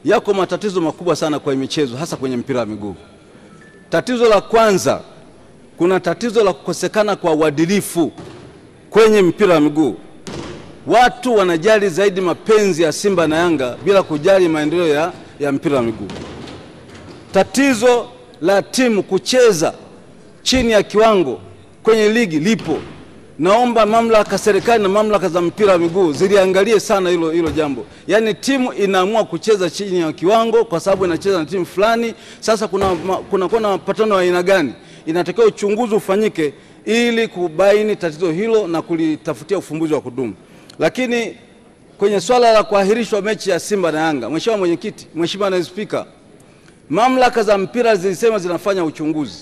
Yako matatizo makubwa sana kwa michezo, hasa kwenye mpira wa miguu. Tatizo la kwanza, kuna tatizo la kukosekana kwa uadilifu kwenye mpira wa miguu. Watu wanajali zaidi mapenzi ya Simba na Yanga bila kujali maendeleo ya mpira wa miguu. Tatizo la timu kucheza chini ya kiwango kwenye ligi lipo. Naomba mamlaka serikali na mamlaka za mpira wa miguu ziliangalie sana hilo jambo. Yaani timu inaamua kucheza chini ya kiwango kwa sababu inacheza na timu fulani. Sasa kuna mapatano ya aina gani? Inatakiwa uchunguzi ufanyike ili kubaini tatizo hilo na kulitafutia ufumbuzi wa kudumu. Lakini kwenye swala la kuahirishwa mechi ya Simba na Yanga, Mheshimiwa Mwenyekiti, Mheshimiwa Naibu Spika, mamlaka za mpira zilisema zinafanya uchunguzi.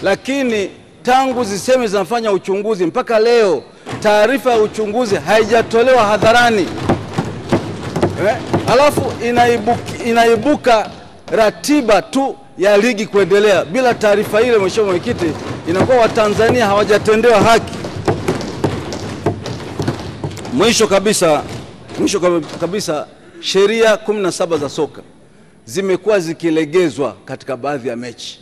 Lakini tangu ziseme zinafanya uchunguzi mpaka leo taarifa ya uchunguzi haijatolewa hadharani. Alafu inaibuka ratiba tu ya ligi kuendelea bila taarifa ile. Mheshimiwa Mwenyekiti, inakuwa Watanzania hawajatendewa haki. Mwisho kabisa, sheria 17 za soka zimekuwa zikilegezwa katika baadhi ya mechi.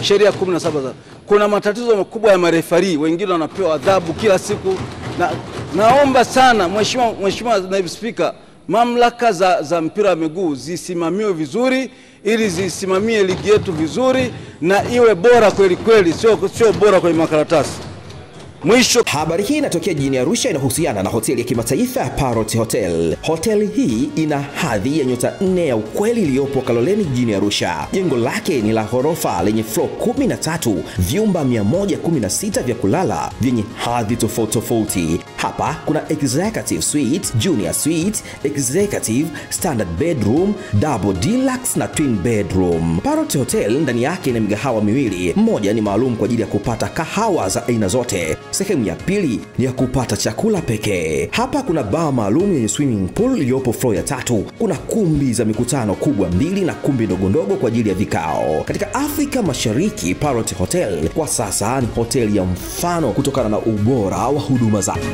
Sheria 17 kuna matatizo makubwa ya marefari, wengine wanapewa adhabu kila siku. Naomba sana Mheshimiwa Naibu Spika, mamlaka za mpira wa miguu zisimamiwe vizuri ili zisimamie ligi yetu vizuri na iwe bora kweli kweli, sio bora kwenye makaratasi. Mwisho. Habari hii inatokea jijini Arusha, inahusiana na hoteli ya kimataifa ya Parrot Hotel. Hoteli hii ina hadhi ya nyota 4 ya ukweli iliyopo Kaloleni jijini Arusha. Jengo lake ni la ghorofa lenye floor 13, vyumba 116 vya kulala vyenye hadhi tofauti. Hapa kuna executive suite, junior suite, executive, standard bedroom, double deluxe na twin bedroom. Parrot Hotel ndani yake ina migahawa miwili. Mmoja ni maalum kwa ajili ya kupata kahawa za aina zote. Sehemu ya pili ni ya kupata chakula pekee. Hapa kuna bar maalum yenye swimming pool iliyopo floor ya 3. Kuna kumbi za mikutano kubwa 2 na kumbi ndogo kwa ajili ya vikao. Katika Afrika Mashariki, Parrot Hotel kwa sasa ni hoteli ya mfano kutokana na ubora wa huduma zake.